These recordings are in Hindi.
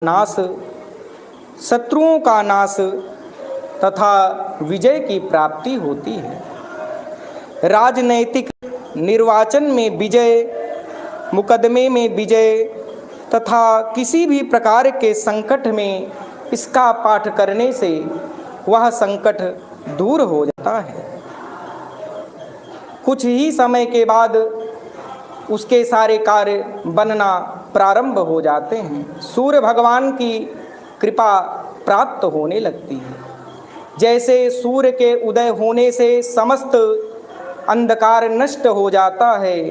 नाश, शत्रुओं का नाश तथा विजय की प्राप्ति होती है। राजनैतिक निर्वाचन में विजय, मुकदमे में विजय तथा किसी भी प्रकार के संकट में इसका पाठ करने से वह संकट दूर हो जाता है। कुछ ही समय के बाद उसके सारे कार्य बनना प्रारंभ हो जाते हैं। सूर्य भगवान की कृपा प्राप्त होने लगती है। जैसे सूर्य के उदय होने से समस्त अंधकार नष्ट हो जाता है,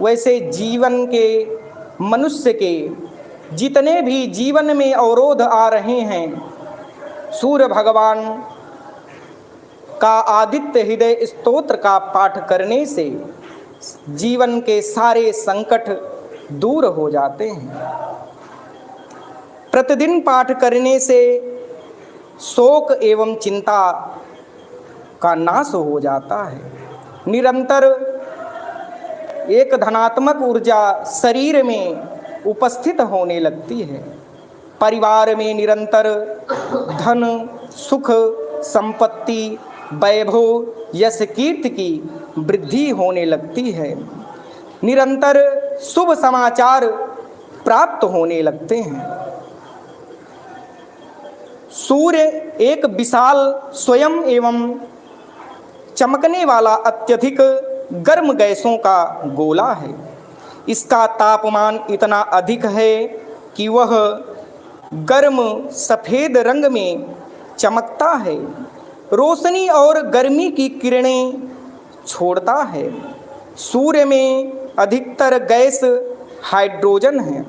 वैसे जीवन के मनुष्य के जितने भी जीवन में अवरोध आ रहे हैं, सूर्य भगवान का आदित्य हृदय स्तोत्र का पाठ करने से जीवन के सारे संकट दूर हो जाते हैं। प्रतिदिन पाठ करने से शोक एवं चिंता का नाश हो जाता है। निरंतर एक धनात्मक ऊर्जा शरीर में उपस्थित होने लगती है। परिवार में निरंतर धन, सुख, संपत्ति, वैभव, यश, कीर्ति की वृद्धि होने लगती है। निरंतर शुभ समाचार प्राप्त होने लगते हैं। सूर्य एक विशाल स्वयं एवं चमकने वाला अत्यधिक गर्म गैसों का गोला है। इसका तापमान इतना अधिक है कि वह गर्म सफ़ेद रंग में चमकता है, रोशनी और गर्मी की किरणें छोड़ता है। सूर्य में अधिकतर गैस हाइड्रोजन है।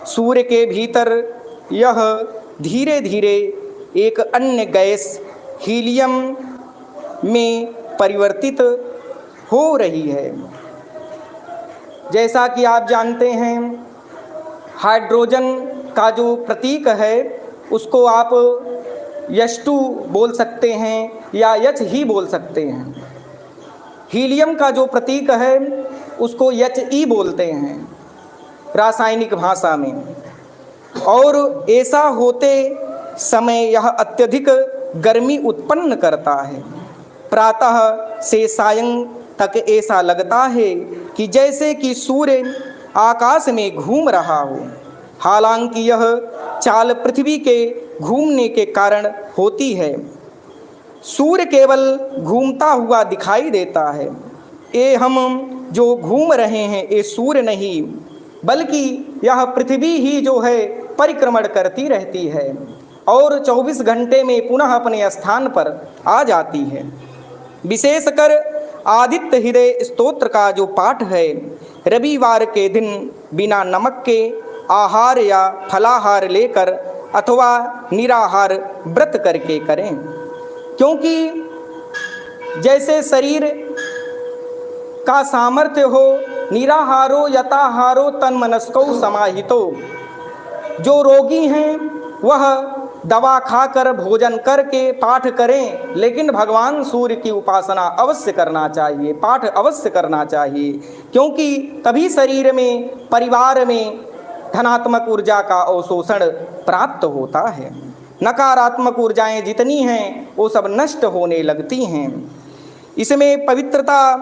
सूर्य के भीतर यह धीरे धीरे एक अन्य गैस हीलियम में परिवर्तित हो रही है। जैसा कि आप जानते हैं, हाइड्रोजन का जो प्रतीक है उसको आप H2 बोल सकते हैं या H ही बोल सकते हैं। हीलियम का जो प्रतीक है उसको He बोलते हैं रासायनिक भाषा में। और ऐसा होते समय यह अत्यधिक गर्मी उत्पन्न करता है। प्रातः से सायं तक ऐसा लगता है कि जैसे कि सूर्य आकाश में घूम रहा हो। हालांकि यह चाल पृथ्वी के घूमने के कारण होती है। सूर्य केवल घूमता हुआ दिखाई देता है। ये हम जो घूम रहे हैं ये सूर्य नहीं, बल्कि यह पृथ्वी ही जो है परिक्रमण करती रहती है और 24 घंटे में पुनः अपने स्थान पर आ जाती है। विशेषकर आदित्य हृदय स्तोत्र का जो पाठ है, रविवार के दिन बिना नमक के आहार या फलाहार लेकर अथवा निराहार व्रत करके करें। क्योंकि जैसे शरीर का सामर्थ्य हो, निराहारो यताहारो तन्मनस्को समाहितो। जो रोगी हैं वह दवा खाकर भोजन करके पाठ करें, लेकिन भगवान सूर्य की उपासना अवश्य करना चाहिए, पाठ अवश्य करना चाहिए। क्योंकि तभी शरीर में, परिवार में धनात्मक ऊर्जा का अवशोषण प्राप्त होता है। नकारात्मक ऊर्जाएं जितनी हैं वो सब नष्ट होने लगती हैं। इसमें पवित्रता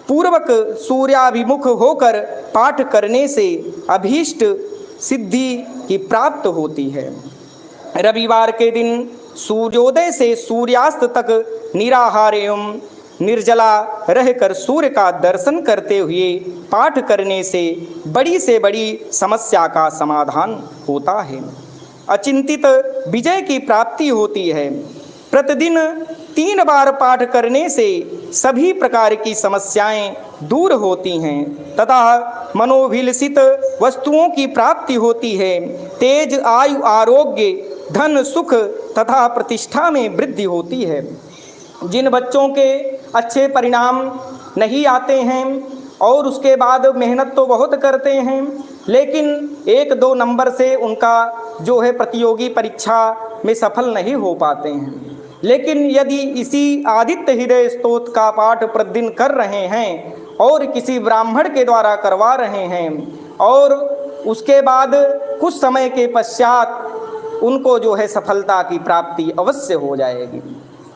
पूर्वक सूर्याभिमुख होकर पाठ करने से अभीष्ट सिद्धि की प्राप्त होती है। रविवार के दिन सूर्योदय से सूर्यास्त तक निराहार एवं निर्जला रहकर सूर्य का दर्शन करते हुए पाठ करने से बड़ी समस्या का समाधान होता है। अचिंतित विजय की प्राप्ति होती है। प्रतिदिन 3 बार पाठ करने से सभी प्रकार की समस्याएं दूर होती हैं तथा मनोभिलषित वस्तुओं की प्राप्ति होती है। तेज, आयु, आरोग्य, धन, सुख तथा प्रतिष्ठा में वृद्धि होती है। जिन बच्चों के अच्छे परिणाम नहीं आते हैं और उसके बाद मेहनत तो बहुत करते हैं, लेकिन 1-2 नंबर से उनका जो है प्रतियोगी परीक्षा में सफल नहीं हो पाते हैं। लेकिन यदि इसी आदित्य हृदय स्तोत्र का पाठ प्रतिदिन कर रहे हैं और किसी ब्राह्मण के द्वारा करवा रहे हैं और उसके बाद कुछ समय के पश्चात उनको जो है सफलता की प्राप्ति अवश्य हो जाएगी।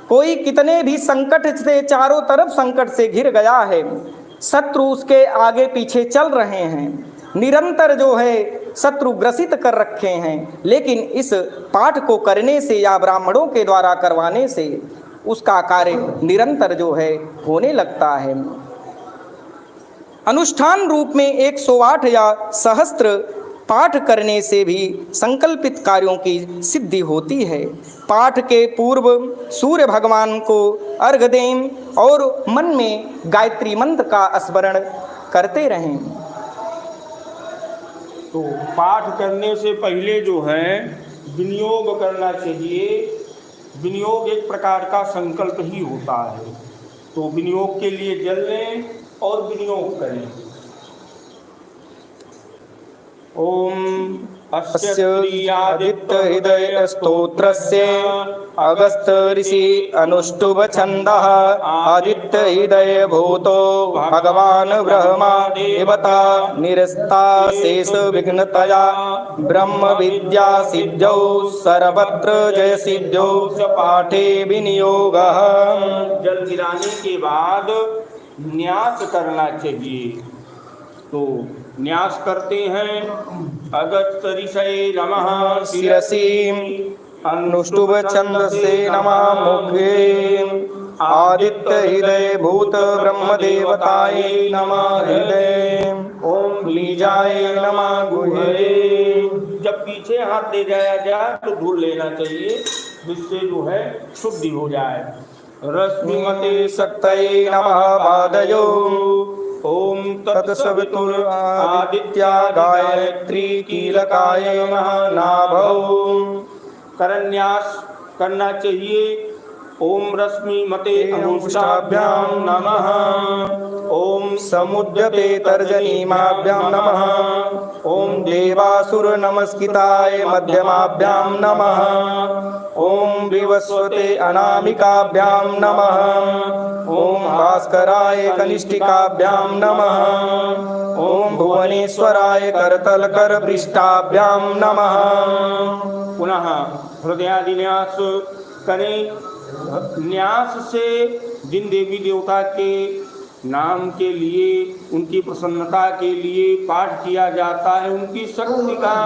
कोई कितने भी संकट से, चारों तरफ संकट से घिर गया है, शत्रु उसके आगे पीछे चल रहे हैं, निरंतर जो है शत्रु ग्रसित कर रखे हैं, लेकिन इस पाठ को करने से या ब्राह्मणों के द्वारा करवाने से उसका कार्य निरंतर जो है होने लगता है। अनुष्ठान रूप में 108 या सहस्त्र पाठ करने से भी संकल्पित कार्यों की सिद्धि होती है। पाठ के पूर्व सूर्य भगवान को अर्घ दें और मन में गायत्री मंत्र का स्मरण करते रहें। तो पाठ करने से पहले जो है विनियोग करना चाहिए। विनियोग एक प्रकार का संकल्प ही होता है। तो विनियोग के लिए जल लें और विनियोग करें। ओम अस्य आदित्य हृदय स्तोत्रस्य अगस्त ऋषि अनुष्टुभ छन्दः आदित्य हृदय भूतो भगवान ब्रह्मा देवता निरस्ता शेष विघ्नतया ब्रह्म विद्या सिद्धौ सर्वत्र जय सिद्धौ पाठे विनियोगः। जल गिराने के बाद न्यास करना चाहिए। तो न्यास करते हैं। अगस्त ऋषये नमः शिरसि अनुष्टुभ छन्दसे नमः मुखे आदित्य हृदय भूत ब्रह्म देवताय नमः हृदय ओम बीजाय नमः गुहे। जब पीछे हाथ ले जाया जाए तो धुल लेना चाहिए, जिससे जो है शुद्धि हो जाए। रश्मिमते शक्तये नमः पादयो ओम तत्सवितुर आदित्या गायत्री कीलकाय नमः नाभौ। करन्यास करना चाहिए। ओम रश्मि मते अनुष्ठाभ्यां नमः। ओम समुद्यते तर्जनीमाभ्यां नमः। ओम देवासुर नमस्कृताय मध्यमाभ्यां नमः। ओम विवस्वते अनामिकाभ्यां नमः। ओम भास्कराय कनिष्ठिकाभ्यां नमः। ओम भुवनेश्वराय करतलकर पृष्ठाभ्यां नमः। पुनः हृदयादिन्यास करें। न्यास से जिन देवी देवता के नाम के लिए, उनकी प्रसन्नता के लिए पाठ किया जाता है, उनकी शक्ति का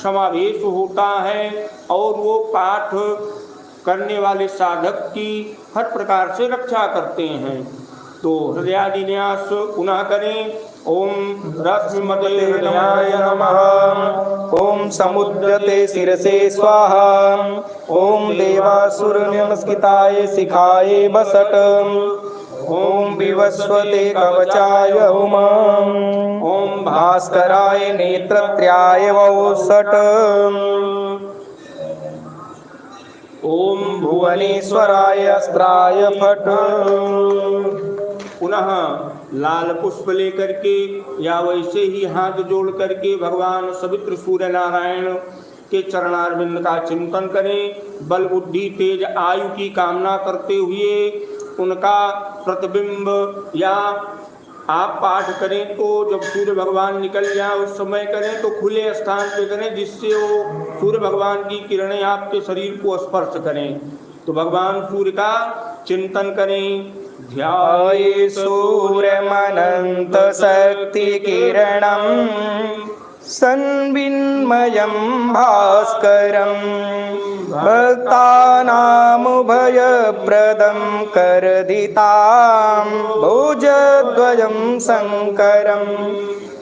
समावेश होता है और वो पाठ करने वाले साधक की हर प्रकार से रक्षा करते हैं। तो हृदयादिन्यास पुनः करें। ओम रश्मिमते हृदयाय नमः। ओम समुद्यते शिरसे स्वाहा। ओम देवासुर नमस्कृताय शिखाय वसट। ओम विवस्वते कवचाय उम। ओम भास्कराय नेत्रत्र्याय वौसट। ओम भुवनेश्वराय अस्त्राय फट। पुनः लाल पुष्प लेकर के या वैसे ही हाथ जोड़ करके भगवान सवित्र सूर्य नारायण के चरणारविंद का चिंतन करें। बल बुद्धि तेज आयु की कामना करते हुए उनका प्रतिबिंब या आप पाठ करें तो जब सूर्य भगवान निकल जाए उस समय करें, तो खुले स्थान पे करें, जिससे वो सूर्य भगवान की किरणें आपके शरीर को स्पर्श करें। तो भगवान सूर्य का चिंतन करें। ध्याये सूर्यमनंत शक्ति किरणं सन्विन्मयं भास्करं भक्तानां भयप्रदं करदितां भुजद्वयं शङ्करम्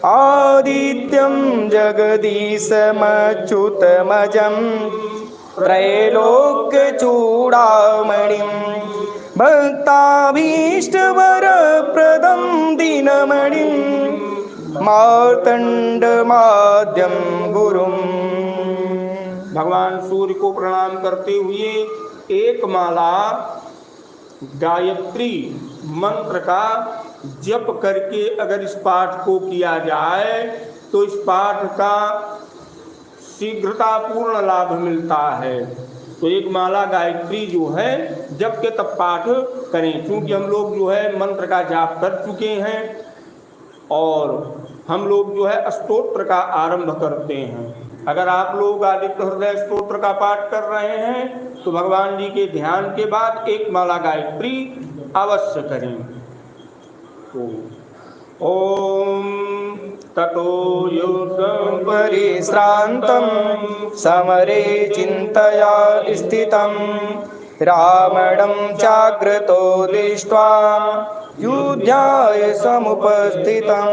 आदित्यं जगदीशमच्युतमजं त्रैलोक्यचूडामणिं भक्ताभीष्टवरप्रदं दीनमणिं मार्तण्डमाद्यं गुरुम्। भगवान सूर्य को प्रणाम करते हुए एक माला गायत्री मंत्र का जप करके अगर इस पाठ को किया जाए तो इस पाठ का शीघ्रतापूर्ण लाभ मिलता है। तो एक माला गायत्री जो है जप के तब पाठ करें, क्योंकि हम लोग जो है मंत्र का जाप कर चुके हैं और हम लोग जो है स्तोत्र का आरंभ करते हैं। अगर आप लोग आदित्य हृदय स्तोत्र का पाठ कर रहे हैं तो भगवान जी के ध्यान के बाद एक माला गायत्री अवश्य करें। तो ओम ततो युद्धं परिश्रान्तं समरे चिन्तया स्थितं रावणं चाग्रतो दृष्ट्वा युद्धाय समुपस्थितं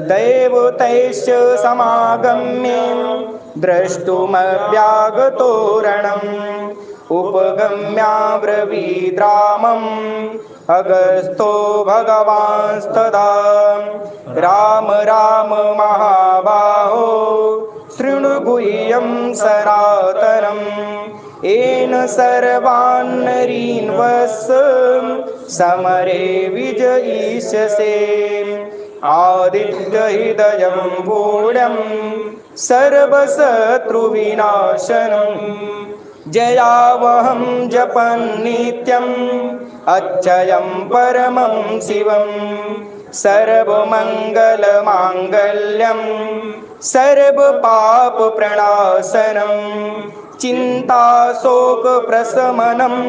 दैवतैश्च समागम्य द्रष्टुमव्यागतो रणम् उपगम्याब्रवीद्रामम् अगस्तो भगवांस्तदा राम राम महाबाहो शृणु गुह्यं सनातनम् येन सर्वान्नरीन् वत्स समरे विजयिष्यसे आदित्यहृदयं गूढं सर्वशत्रुविनाशनम् जयावहं जपन् नित्यम् अच्चयं परमं शिवं सर्वमङ्गलमाङ्गल्यं सर्वपापप्रणाशनं चिन्ताशोकप्रशमनम्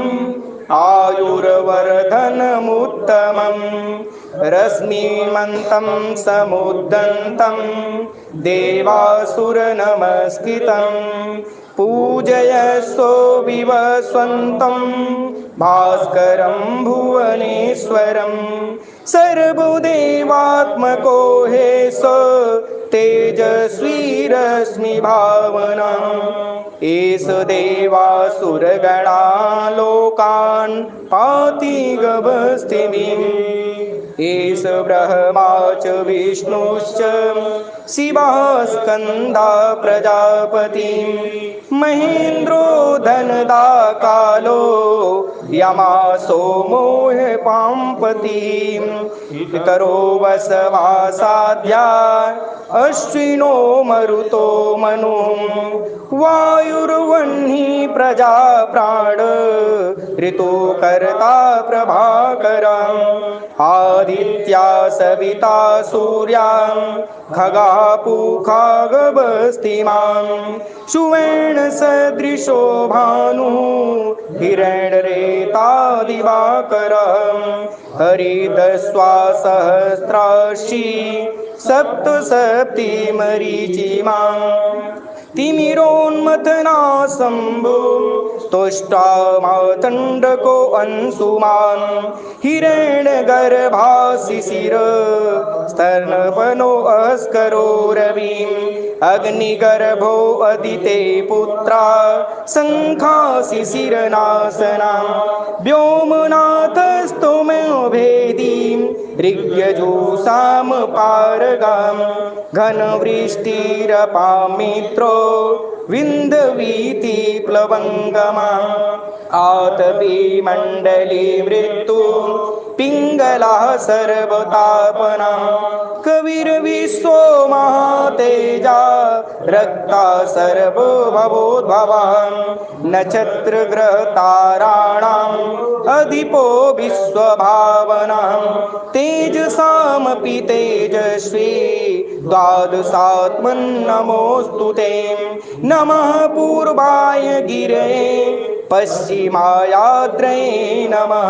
आयुर्वर्धनमुत्तमं रश्मिमन्तं समुद्दन्तं देवासुरनमस्कृतं पूजयस्व विवस्वन्तं भास्करं भुवनेश्वरं सर्वदेवात्मको हे स तेजस्वी रश्मिभावना एष देवासुरगणा लोकान् पाति गभस्तिमिम् एष ब्रह्मा च विष्णुश्च शिवः स्कन्दा प्रजापतिं महेन्द्रो धनदा कालो यमा सोमो पाम्पतिं पितरो वसवासाद्या अश्विनो मरुतो मनु वायुर्वह्नि प्रजा प्राण ऋतुकर्ता प्रभाकरम् आदित्या सविता सूर्यां खगा पूखा गभस्तिमान् सुवर्णसदृशो भानुः हिरण्यरेता दिवाकरं हरिदस्वा सहस्राक्षी सप्तसप्तिमरीचिमां तिमिरोन्मथनाशम्भो तुष्टामातण्डको अंशुमान् हिरण्यगर्भा शिशिर स्तनपनो अस्करो रविम् अग्निगर्भो अदिते पुत्रा शङ्खा शिशिरनाशना व्योमनाथस्तुमो भेदीं ऋग्यजुषां पारगां घनवृष्टिरपामित्रो विन्ध्यवीति प्लवङ्गमा आतपी मण्डली मृत्यु पिङ्गलाः सर्वतापना कविर्विश्वो महातेजा रक्ता सर्वभवोद्भवान् नक्षत्रग्रहताराणाम् अधिपो विश्वभावनां तेजसामपि तेजस्वी द्वादशात्मन्नमोऽस्तु ते नमः पूर्वाय गिरये पश्चिमायाद्रये नमः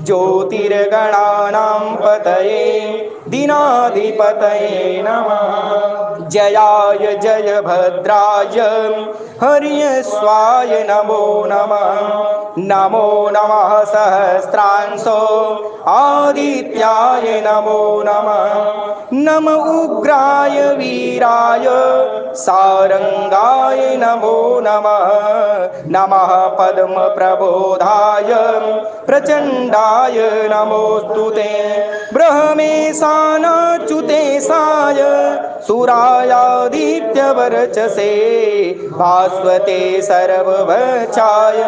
ज्योतिर्गणानां पतये दीनाधिपतये नमः जयाय जयभद्राय हर्यश्वाय नमो नमः नमो नमः सहस्रांशो आदित्याय नमो नमः नम उग्राय वीराय सारंगाय नमो नमः नमः पद्मप्रबोधाय प्रचण्डाय नमोऽस्तु ते ब्रह्मेशानाच्युतेशाय सुरायादित्यवर्चसे भास्वते सर्वभक्षाय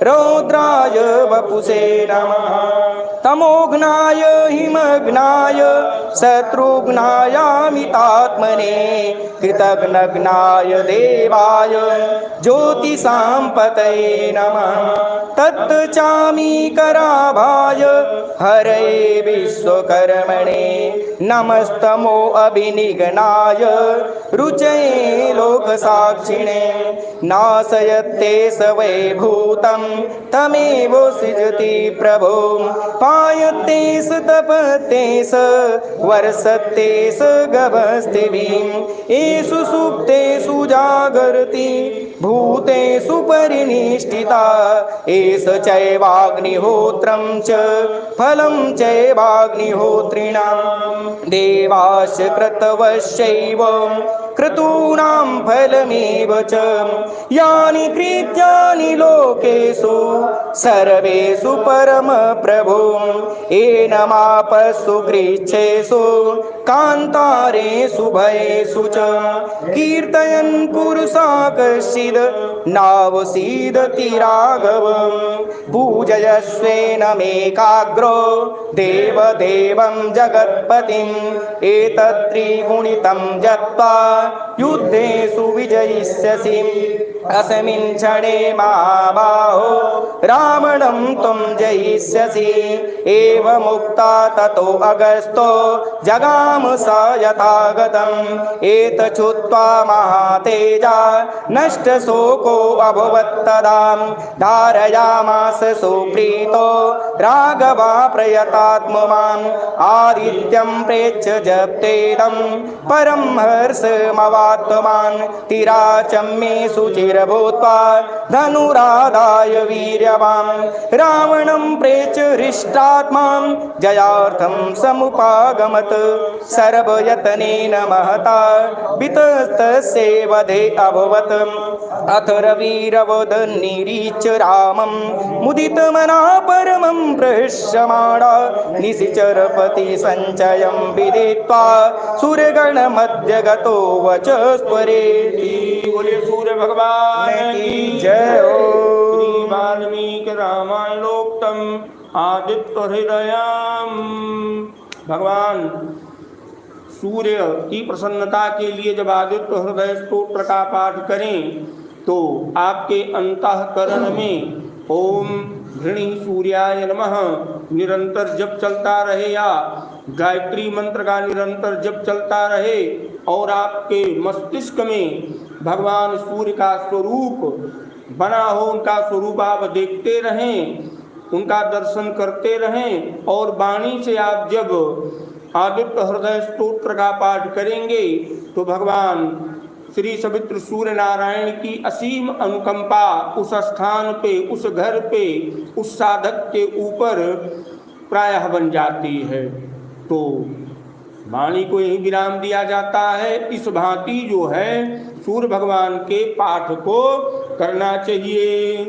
रौद्राय वपुषे नमः तमोघ्नाय हिमघ्नाय शत्रुघ्नायामितात्मने कृतघ्नघ्नाय देवाय ज्योतिषां पतये नमः। तत्चामीकराभाय हरये विश्वकर्मणे नमस्तमो अभिनिघ्नाय रुचये लोकसाक्षिणे नाशयते स वै भूतं तमेव सृजति प्रभो पायते स तपते स वर्षते स गभस्तिभिः येषु सुप्तेषु जागर्ति भूतेषु परिनिष्ठिता एष चैवाग्निहोत्रं च फलं चैवाग्निहोत्रिणां देवाश्च क्रतवश्चैव क्रतूनां फलमेव च यानि कृत्यानि लोकेषु सर्वेषु परमप्रभो एनमापस्सु गृच्छेषु कान्तारेषु भयेषु च कीर्तयन् पुरुषा कश्चिद् नावसीदति राघवम् पूजयस्वेनमेकाग्रो देवदेवं जगत्पतिम् एतत्त्रिगुणितं जप्त्वा युद्धेषु विजयिष्यसि अस्मिन् क्षणे महाबाहो रावणं त्वं जयिष्यसि एवमुक्ता ततो अगस्त्यो जगाम स यथागतम् एतच्छ्रुत्वा महातेजा नष्टशोको अभवत् तदा धारयामास सुप्रीतो राघवा प्रयतात्मवान् आदित्यं प्रेक्ष्य जप्तेदं परं हर्षमवात्मान् तिराचम्ये शुचिर्भूत्वा धनुराधाय वीर्यवान् रावणं प्रेक्ष्य हृष्टात्मां जयार्थं समुपागमत् सर्वयतनेन महता वितस्तस्य वधे अभवत् अथ रविरवदन्निरीच्य रामं मुदितमना परमं प्रहृष्यमाणा निशिचरपति सञ्चयं विदित्वा सूर्यगणमध्य गतो वचस्त्वरेति। बोले सूर्य भगवान की जय हो। श्री वाल्मीकि रामायणोक्तम आदित्य हृदयम। भगवान सूर्य की प्रसन्नता के लिए जब आदित्य हृदय स्तोत्र का पाठ करें तो आपके अंतःकरण में ओम घृणी सूर्याय नमः निरंतर जप चलता रहे या गायत्री मंत्र का निरंतर जप चलता रहे और आपके मस्तिष्क में भगवान सूर्य का स्वरूप बना हो, उनका स्वरूप आप देखते रहें, उनका दर्शन करते रहें और वाणी से आप जब आदित्य हृदय स्तोत्र का पाठ करेंगे तो भगवान श्री सवित्र सूर्य नारायण की असीम अनुकंपा उस स्थान पे, उस घर पे, उस साधक के ऊपर प्रायः बन जाती है। तो वाणी को यही विराम दिया जाता है। इस भांति जो है सूर्य भगवान के पाठ को करना चाहिए।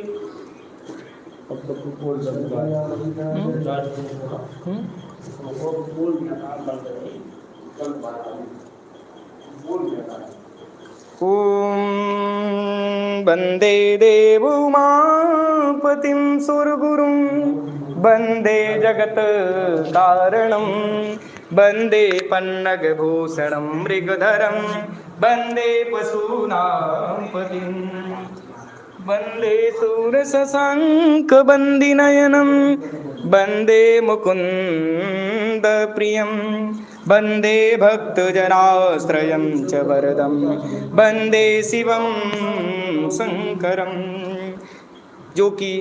ॐ वन्दे देवोमापतिं सुरगुरुं वन्दे जगत्कारणं वन्दे पन्नगभूषणं मृगधरं वन्दे पशूनां पतिं वन्दे शूरशशाङ्कबन्दिनयनं वन्दे मुकुन्दप्रियं वन्दे भक्तजनाश्रयं च वरदं वन्दे शिवं शङ्करं। जो कि